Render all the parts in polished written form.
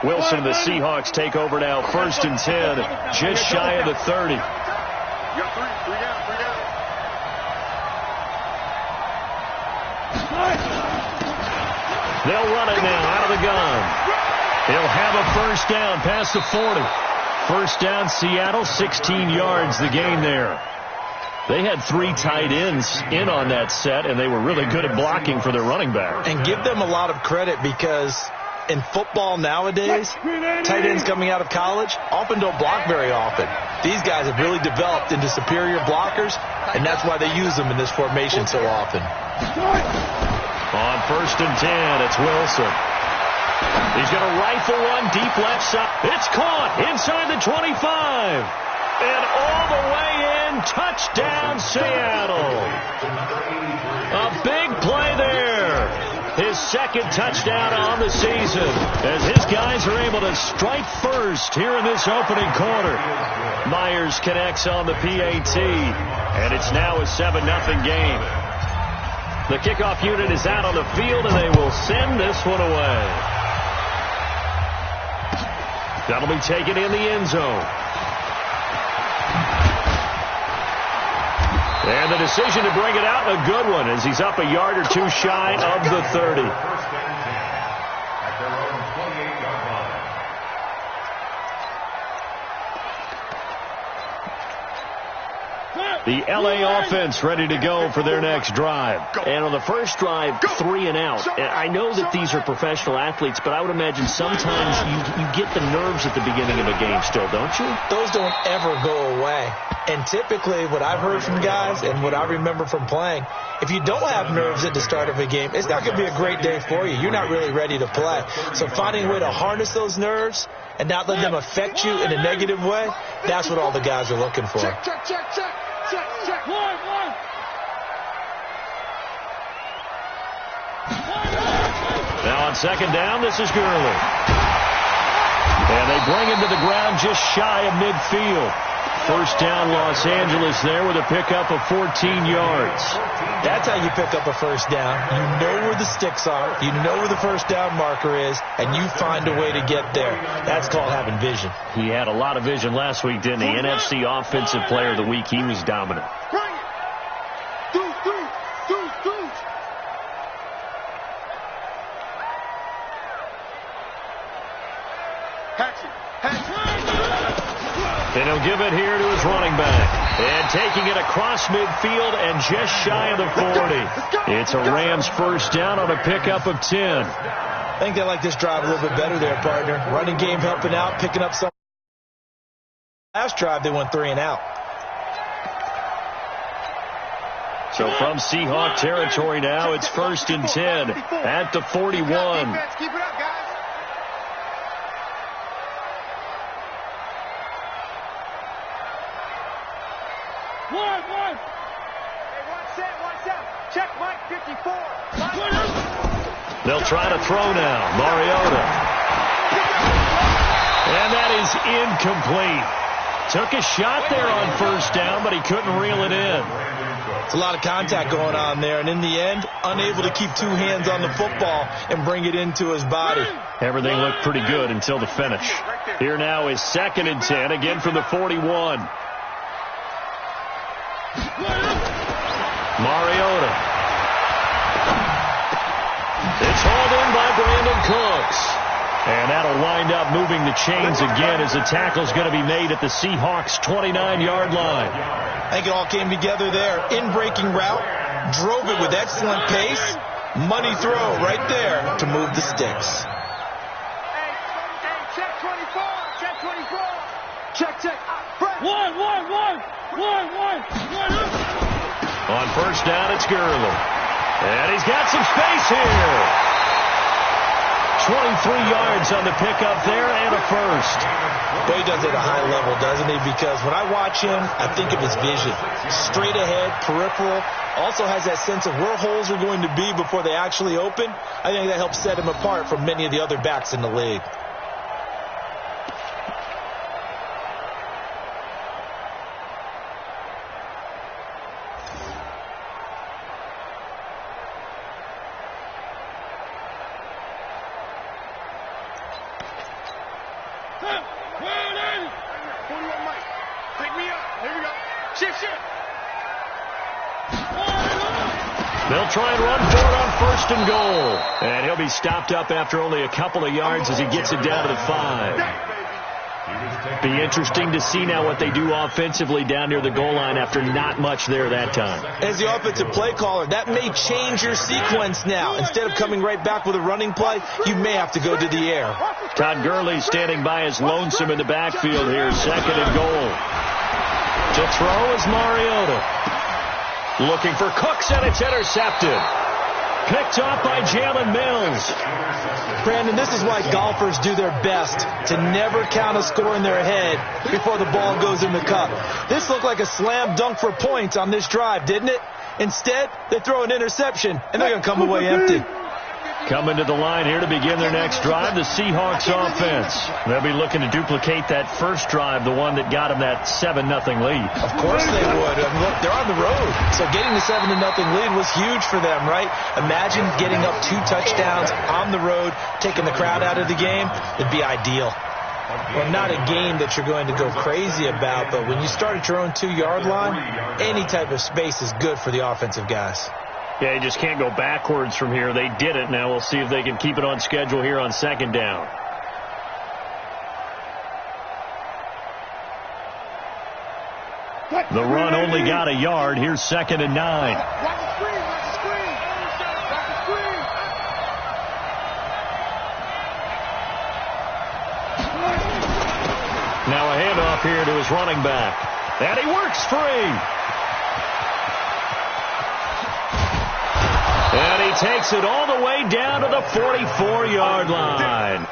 Wilson and the Seahawks take over now, 1st and 10, just shy of the 30. They'll run it now out of the gun. He'll have a 1st down past the 40. 1st down, Seattle, 16 yards the gain there. They had 3 tight ends in on that set, and they were really good at blocking for their running back. And give them a lot of credit, because in football nowadays, tight ends coming out of college often don't block very often. These guys have really developed into superior blockers, and that's why they use them in this formation so often. On 1st and 10, it's Wilson. He's going to rifle one deep left side. It's caught inside the 25. And all the way in, touchdown Seattle. A big play there. His 2nd touchdown on the season, as his guys are able to strike first here in this opening quarter. Myers connects on the PAT, and it's now a 7-0 game. The kickoff unit is out on the field, and they will send this one away. That'll be taken in the end zone. And the decision to bring it out, a good one, as he's up a yard or 2 shy of the 30. The LA offense ready to go for their next drive. And on the first drive, 3 and out. I know that these are professional athletes, but I would imagine sometimes you get the nerves at the beginning of a game still, don't you? Those don't ever go away. And typically what I've heard from guys and what I remember from playing, if you don't have nerves at the start of a game, it's not going to be a great day for you. You're not really ready to play. So finding a way to harness those nerves and not let them affect you in a negative way, that's what all the guys are looking for. Check. Now on 2nd down, this is Gurley. And they bring him to the ground just shy of midfield. 1st down, Los Angeles there with a pickup of 14 yards. That's how you pick up a 1st down. You know where the sticks are. You know where the 1st down marker is, and you find a way to get there. That's called having vision. He had a lot of vision last week, didn't he? NFC Offensive Player of the Week. He was dominant. And he'll give it here to his running back. And taking it across midfield and just shy of the 40. It's a Rams 1st down on a pickup of 10. I think they like this drive a little bit better there, partner. Running game helping out, picking up some. Last drive, they went 3 and out. So from Seahawk territory now, it's 1st and 10 at the 41. Keep it up, guys. One. Hey, one set. Check Mike 54. They'll try to throw now. Mariota. And that is incomplete. Took a shot there on 1st down, but he couldn't reel it in. It's a lot of contact going on there, and in the end, unable to keep 2 hands on the football and bring it into his body. Everything looked pretty good until the finish. Here now is 2nd and 10, again from the 41. Mariota. It's hauled in by Brandon Cooks. And that'll wind up moving the chains again as the tackle's going to be made at the Seahawks' 29-yard line. I think it all came together there. In-breaking route, drove it with excellent pace. Money throw right there to move the sticks. Hey, check 24. Check. One. On 1st down, it's Gurley. And he's got some space here. 23 yards on the pickup there and a 1st. But he does it at a high level, doesn't he? Because when I watch him, I think of his vision. Straight ahead, peripheral. Also has that sense of where holes are going to be before they actually open. I think that helps set him apart from many of the other backs in the league. Take me up. Here we go. Shift. They'll try and run for it on 1st and goal. And he'll be stopped up after only a couple of yards as he gets it down to the 5. Be interesting to see now what they do offensively down near the goal line after not much there that time. As the offensive play caller, that may change your sequence now. Instead of coming right back with a running play, you may have to go to the air. Todd Gurley standing by as lonesome in the backfield here. 2nd and goal. To throw is Mariota. Looking for Cooks, and it's intercepted. Picked off by Jalen Mills. Brandon, this is why golfers do their best to never count a score in their head before the ball goes in the cup. This looked like a slam dunk for points on this drive, didn't it? Instead, they throw an interception, and they're going to come away empty. Coming to the line here to begin their next drive, the Seahawks offense. They'll be looking to duplicate that first drive, the one that got them that 7-0 lead. Of course they would. I mean, look, they're on the road. So getting the 7-0 lead was huge for them, right? Imagine getting up 2 touchdowns on the road, taking the crowd out of the game. It'd be ideal. Well, not a game that you're going to go crazy about, but when you start at your own 2-yard line, any type of space is good for the offensive guys. Yeah, you just can't go backwards from here. They did it. Now we'll see if they can keep it on schedule here on 2nd down. The run only got a yard. Here's 2nd and 9. Watch the screen. Now a handoff here to his running back. And he works free. And he takes it all the way down to the 44-yard line.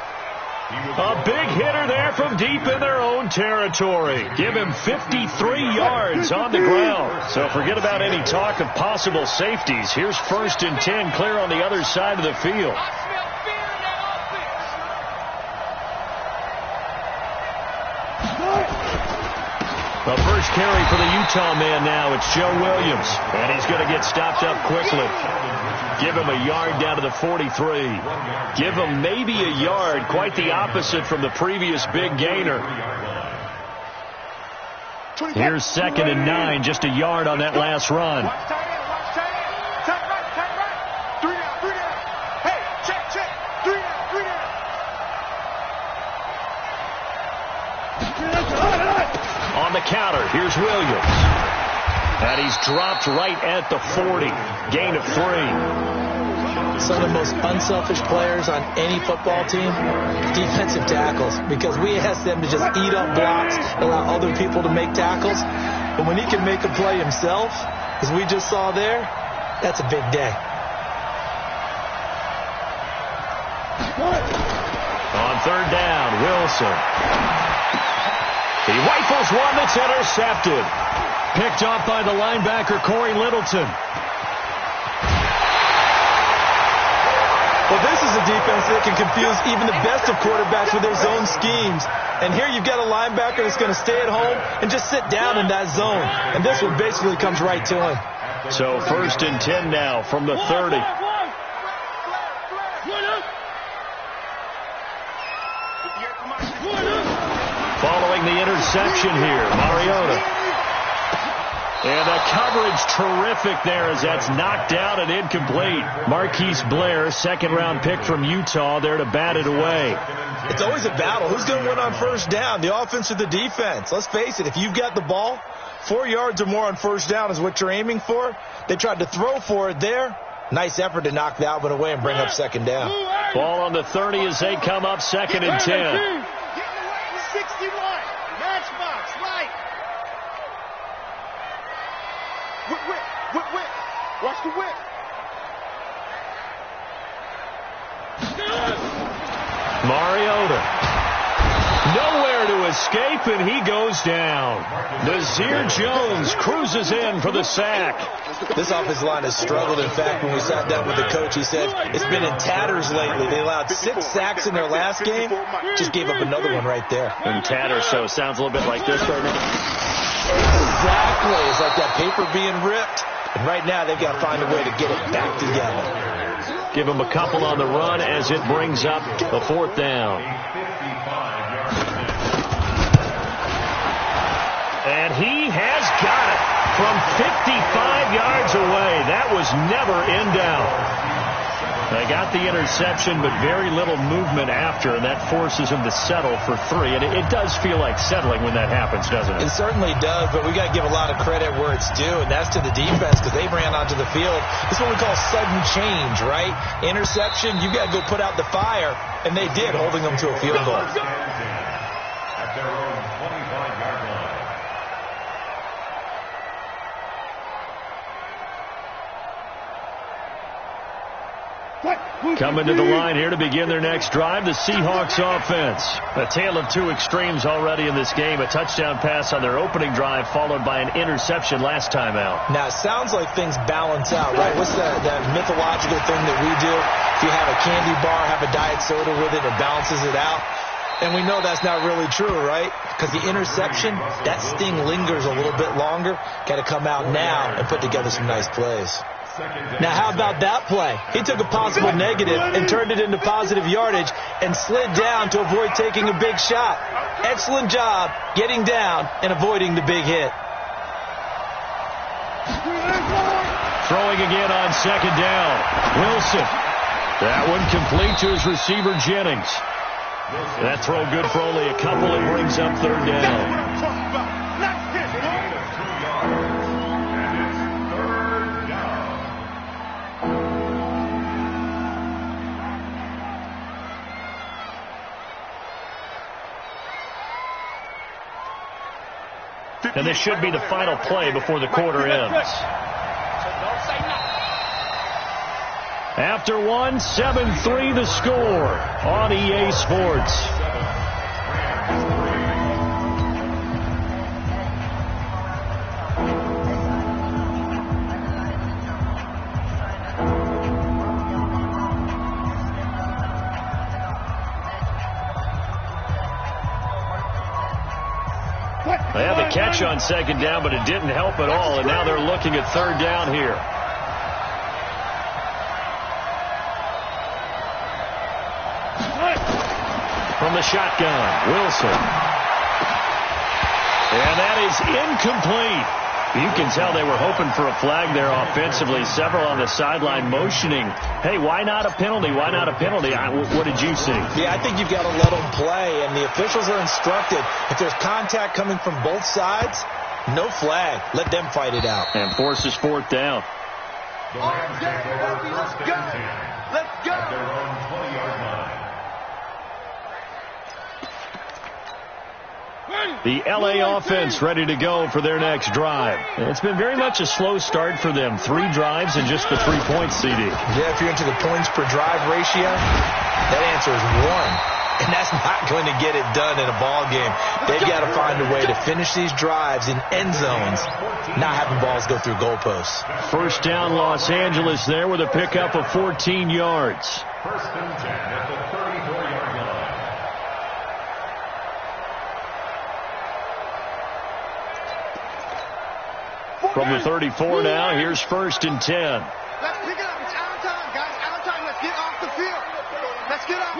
A big hitter there from deep in their own territory. Give him 53 yards on the ground. So forget about any talk of possible safeties. Here's 1st and 10 clear on the other side of the field. The first carry for the Utah man now. It's Joe Williams. And he's going to get stopped up quickly. Give him a yard down to the 43. Give him maybe a yard. Quite the opposite from the previous big gainer. Here's 2nd and 9. Just a yard on that last run. On the counter, here's Williams. And he's dropped right at the 40. Gain of 3. Some of the most unselfish players on any football team, defensive tackles, because we ask them to just eat up blocks, allow other people to make tackles. But when he can make a play himself, as we just saw there, that's a big day. On 3rd down, Wilson. He rifles one that's intercepted. Picked off by the linebacker, Corey Littleton. Well, this is a defense that can confuse even the best of quarterbacks with their zone schemes. And here you've got a linebacker that's going to stay at home and just sit down in that zone. And this one basically comes right to him. So 1st and 10 now from the 30. Following the interception here, Mariota. And the coverage terrific there as that's knocked down and incomplete. Marquise Blair, 2nd-round pick from Utah, there to bat it away. It's always a battle. Who's going to win on 1st down, the offense or the defense? Let's face it, if you've got the ball, 4 yards or more on 1st down is what you're aiming for. They tried to throw for it there. Nice effort to knock that one away and bring up 2nd down. Ball on the 30 as they come up 2nd and 10. 61. Matchbox, right. Whip. Watch the whip. Mariota. Nowhere to escape, and he goes down. Nazir Jones cruises in for the sack. This offensive line has struggled. In fact, when we sat down with the coach, he said it's been in tatters lately. They allowed 6 sacks in their last game. Just gave up another one right there. In tatters, so it sounds a little bit like this right now. Exactly. It's like that paper being ripped. And right now, they've got to find a way to get it back together. Give him a couple on the run as it brings up the 4th down. And he has got it from 55 yards away. That was never in doubt. They got the interception, but very little movement after, and that forces him to settle for 3. And it does feel like settling when that happens, doesn't it? It certainly does, but we got to give a lot of credit where it's due, and that's to the defense because they ran onto the field. It's what we call sudden change, right? Interception, you got to go put out the fire, and they did, holding them to a field goal. At their own 25-yard line. Coming to the line here to begin their next drive, the Seahawks offense. A tale of two extremes already in this game. A touchdown pass on their opening drive, followed by an interception last time out. Now, it sounds like things balance out, right? What's that mythological thing that we do? If you have a candy bar, have a diet soda with it, it balances it out. And we know that's not really true, right? Because the interception, that sting lingers a little bit longer. Got to come out now and put together some nice plays. Now, how about that play? He took a possible negative and turned it into positive yardage and slid down to avoid taking a big shot. Excellent job getting down and avoiding the big hit. Throwing again on second down. Wilson. That one complete to his receiver, Jennings. That throw good for only a couple. It brings up third down. And this should be the final play before the quarter ends. After one, 7-3 the score on EA Sports. They had the catch on second down, but it didn't help at all, and now they're looking at third down here. From the shotgun, Wilson. And that is incomplete. You can tell they were hoping for a flag there offensively. Several on the sideline motioning, hey, why not a penalty? Why not a penalty? What did you see? Yeah, I think you've got to let them play, and the officials are instructed. If there's contact coming from both sides, no flag. Let them fight it out. And forces fourth down. Let's go. Let's go. At their own 20-yard line. The LA offense ready to go for their next drive. It's been very much a slow start for them. 3 drives and just the 3 points, CD. Yeah, if you're into the points per drive ratio, that answer is 1. And that's not going to get it done in a ball game. They've got to find a way to finish these drives in end zones, not having balls go through goalposts. First down, Los Angeles there with a pickup of 14 yards. First and 10 at the 34-yard line. From the 34 now, here's first and 10. Let's pick it up. It's our time, guys. Our time. Let's get off the field. Let's get off.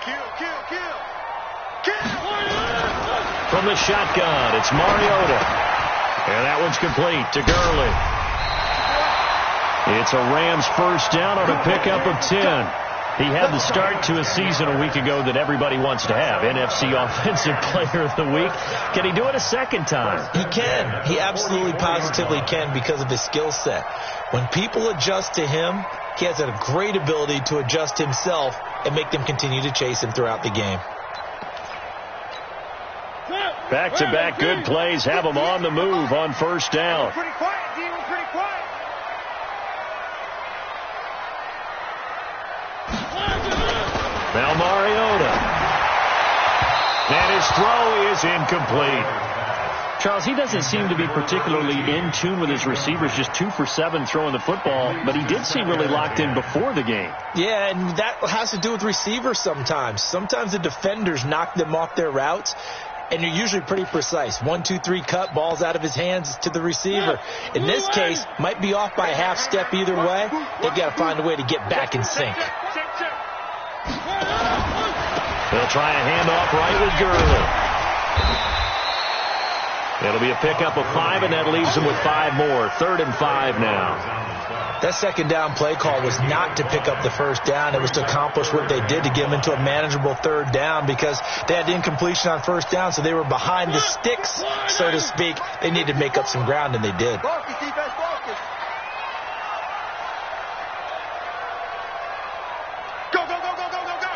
Kill. From the shotgun, it's Mariota. And that one's complete to Gurley. It's a Rams first down on a pickup of 10. He had the start to a season a week ago that everybody wants to have. NFC Offensive Player of the Week. Can he do it a second time? He can. He absolutely positively can because of his skill set. When people adjust to him, he has a great ability to adjust himself and make them continue to chase him throughout the game. Back-to-back good plays have him on the move on first down. Pretty quiet, D. We're pretty quiet. Now Mariota. And his throw is incomplete. Charles, he doesn't seem to be particularly in tune with his receivers, just 2 for 7 throwing the football, but he did seem really locked in before the game. Yeah, and that has to do with receivers sometimes. Sometimes the defenders knock them off their routes, and you're usually pretty precise. 1, 2, 3 cut, balls out of his hands to the receiver. In this case, might be off by a half step either way. They've got to find a way to get back in sync. They'll try a handoff right with Gurley. It'll be a pickup of 5, and that leaves them with 5 more. 3rd and 5 now. That second down play call was not to pick up the first down. It was to accomplish what they did, to get them into a manageable 3rd down, because they had incompletion on first down, so they were behind the sticks, so to speak. They needed to make up some ground, and they did. Focus, defense, focus. Go, go, go, go, go, go, go.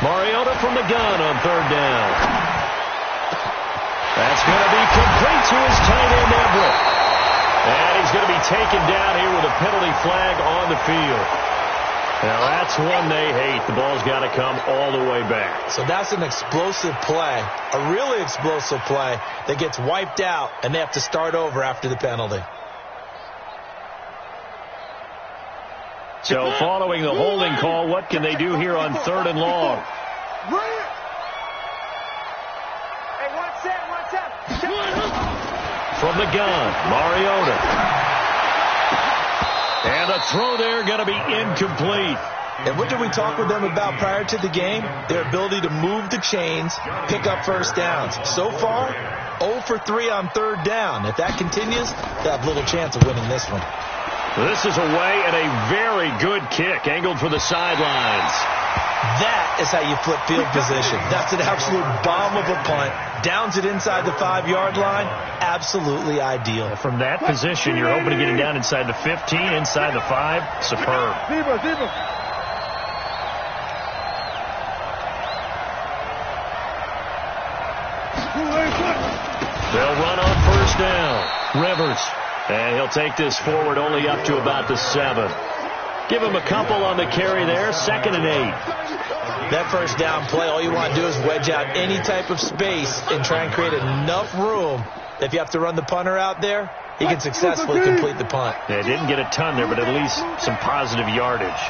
Mariota from the gun on 3rd down. That's going to be complete to his tight end, Everett. And he's going to be taken down here with a penalty flag on the field. Now, that's one they hate. The ball's got to come all the way back. So that's an explosive play, a really explosive play that gets wiped out, and they have to start over after the penalty. So following the holding call, what can they do here on 3rd and long? Hey, one set. From the gun, Mariota. And a throw there going to be incomplete. And what did we talk with them about prior to the game? Their ability to move the chains, pick up first downs. So far, 0 for 3 on 3rd down. If that continues, they'll have little chance of winning this one. This is away and a very good kick, angled for the sidelines. That is how you flip field position. That's an absolute bomb of a punt. Downs it inside the 5-yard line. Absolutely ideal. From that position, you're hoping to get it down inside the 15, inside the 5. Superb. They'll run on 1st down. Rivers. And he'll take this forward only up to about the 7. Give him a couple on the carry there. 2nd and 8. That first down play, all you want to do is wedge out any type of space and try and create enough room. If you have to run the punter out there, he can successfully complete the punt. Yeah, didn't get a ton there, but at least some positive yardage.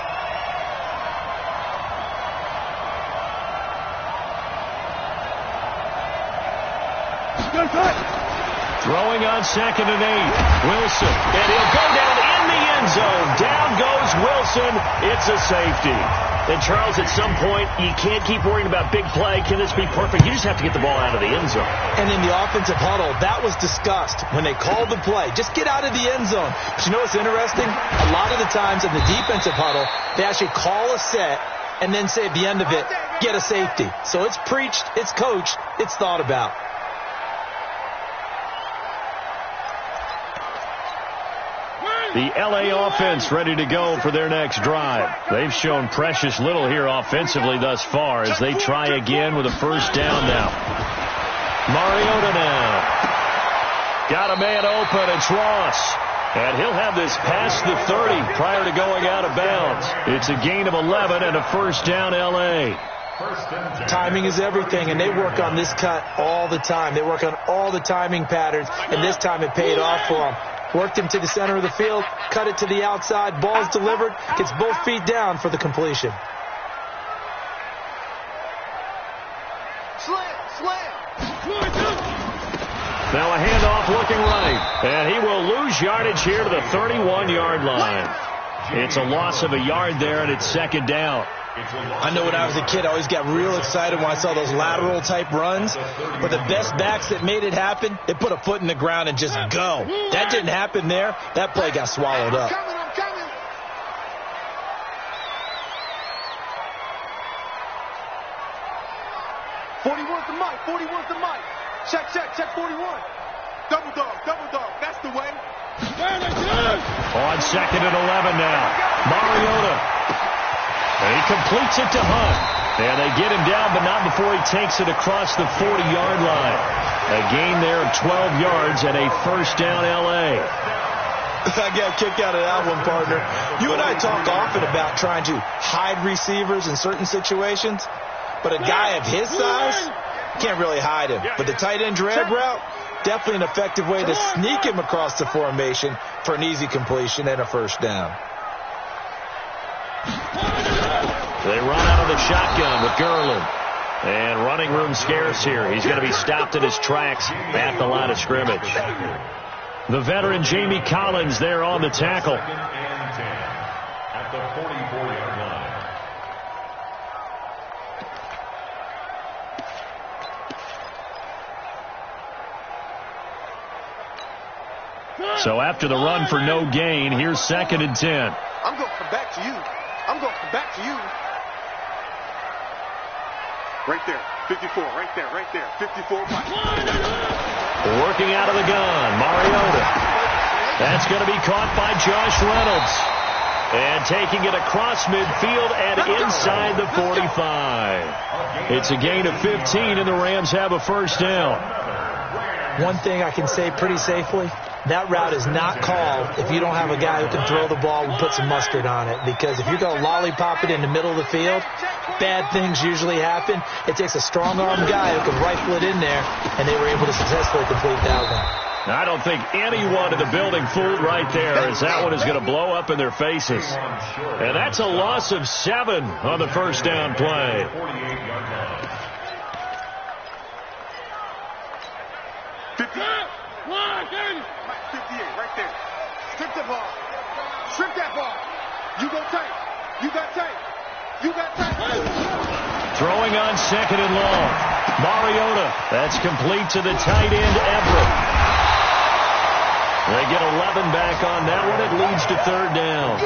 Throwing on 2nd and 8. Wilson. And he'll go down in the end zone. Down goes Wilson. It's a safety. And, Charles, at some point, you can't keep worrying about big play. Can this be perfect? You just have to get the ball out of the end zone. And in the offensive huddle, that was discussed when they called the play. Just get out of the end zone. But you know what's interesting? A lot of the times in the defensive huddle, they actually call a set and then say at the end of it, get a safety. So it's preached, it's coached, it's thought about. The L.A. offense ready to go for their next drive. They've shown precious little here offensively thus far as they try again with a 1st down now. Mariota now. Got a man open. It's Ross. And he'll have this past the 30 prior to going out of bounds. It's a gain of 11 and a 1st down L.A. Timing is everything, and they work on this cut all the time. They work on all the timing patterns, and this time it paid off for them. Worked him to the center of the field, cut it to the outside, ball's delivered, gets both feet down for the completion. Slam. Now a handoff looking right, and he will lose yardage here to the 31-yard line. It's a loss of a yard there, and it's 2nd down. I know when I was a kid, I always got real excited when I saw those lateral-type runs. But the best backs that made it happen, they put a foot in the ground and just go. That didn't happen there. That play got swallowed up. I'm coming. 41's the mic. Check 41. Double dog. That's the way. On 2nd and 11 now. Mariota. And he completes it to Hunt. And they get him down, but not before he takes it across the 40-yard line. A gain there of 12 yards and a 1st down L.A. I got a kick out of that one, partner. You and I talk often about trying to hide receivers in certain situations, but a guy of his size can't really hide him. But the tight end drag route, definitely an effective way to sneak him across the formation for an easy completion and a 1st down. They run out of the shotgun with Garland. And running room scarce here. He's going to be stopped in his tracks at the line of scrimmage. The veteran Jamie Collins there on the tackle. At the 44-yard line. So after the run for no gain, here's 2nd and 10. I'm going to come back to you. I'm going to come back to you. Right there. 54. Right there. Right there. 54. Working out of the gun, Mariota. That's going to be caught by Josh Reynolds. And taking it across midfield and inside the 45. It's a gain of 15, and the Rams have a first down. One thing I can say pretty safely, that route is not called if you don't have a guy who can throw the ball and put some mustard on it. Because if you're going to lollipop it in the middle of the field, bad things usually happen. It takes a strong-arm guy who can rifle it in there, and they were able to successfully complete that one. I don't think anyone in the building fooled right there, as that one is going to blow up in their faces. And that's a loss of 7 on the first down play. 58 right there. Strip the ball. Strip that ball. You go tight. You got tight. You got tight. Throwing on 2nd and long. Mariota. That's complete to the tight end, Everett. They get 11 back on that one. It leads to 3rd down.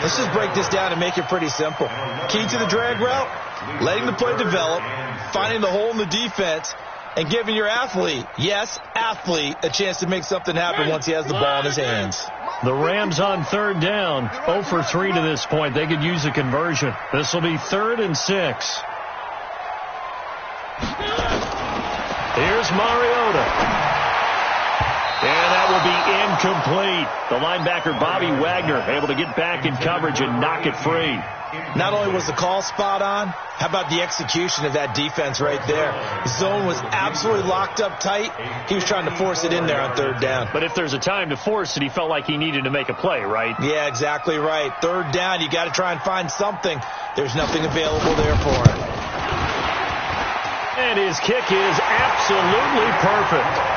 Let's just break this down and make it pretty simple. Key to the drag route, letting the play develop, finding the hole in the defense, and giving your athlete, yes, athlete, a chance to make something happen once he has the ball in his hands. The Rams on 3rd down, 0 for 3 to this point. They could use a conversion. This will be 3rd and 6. Here's Mariota. And that will be incomplete. The linebacker, Bobby Wagner, able to get back in coverage and knock it free. Not only was the call spot on, how about the execution of that defense right there? The zone was absolutely locked up tight. He was trying to force it in there on 3rd down. But if there's a time to force it, he felt like he needed to make a play, right? Yeah, exactly right. 3rd down, you got to try and find something. There's nothing available there for him. And his kick is absolutely perfect.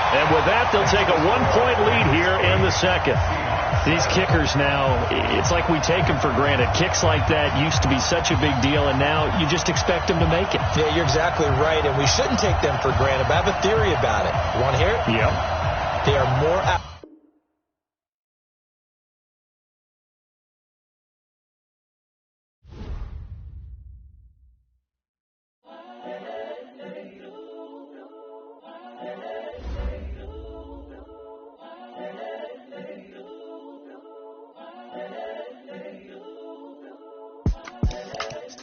And with that, they'll take a 1-point lead here in the 2nd. These kickers now, it's like we take them for granted. Kicks like that used to be such a big deal, and now you just expect them to make it. Yeah, you're exactly right, and we shouldn't take them for granted. But I have a theory about it. You want to hear it? Yep. They are more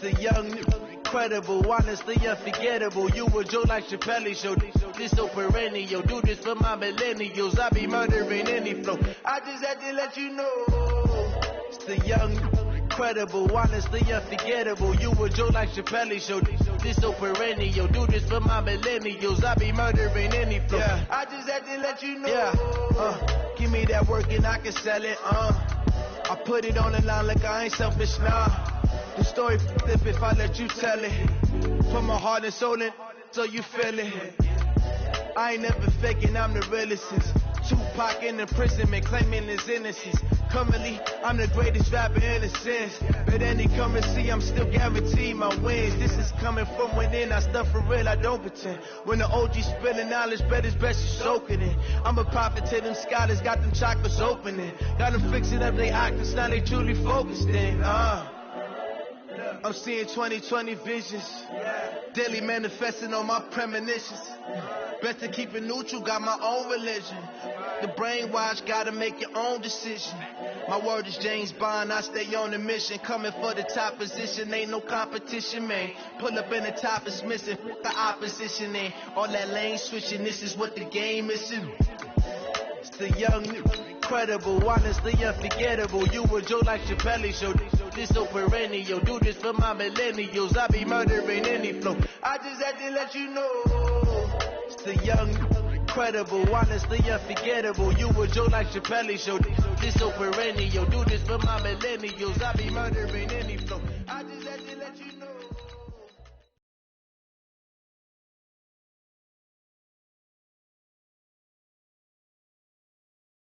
The young, incredible, honestly unforgettable. You were Joe like Chappelle show. This so perennial. Do this for my millennials. I be murdering any flow. I just had to let you know. It's the young, incredible, honestly unforgettable. You were Joe like Chappelle show. This so perennial. Do this for my millennials. I be murdering any flow. Yeah. I just had to let you know. Yeah. Give me that work and I can sell it. I put it on the line like I ain't selfish now. The story flip if I let you tell it. Put my heart and soul in so you feel it. I ain't never faking, I'm the realest. Tupac in imprisonment, claiming his innocence. Currently, I'm the greatest rapper in a sense. But any currency, I'm still guaranteed my wins. This is coming from within, I stuff for real, I don't pretend. When the OG spilling knowledge, bet it's best you soak it in. I'm a prophet to them scholars, got them chakras opening. Got them fixing up they octaves, now they truly focused in. I'm seeing 2020 visions. Daily manifesting on my premonitions. Best to keep it neutral, got my own religion. The brainwash, gotta make your own decision. My word is James Bond, I stay on the mission. Coming for the top position, ain't no competition, man. Pull up in the top, it's missing, the opposition, ain't all that lane switching, this is what the game is. It's the young, incredible, honestly unforgettable. You were Joe like Chappelle show. This so perennial. Do this for my millennials. I be murdering any flow. I just had to let you know. It's the young, incredible, honestly unforgettable. You were Joe like Chappelle show. This so perennial. Do this for my millennials. I be murdering any flow.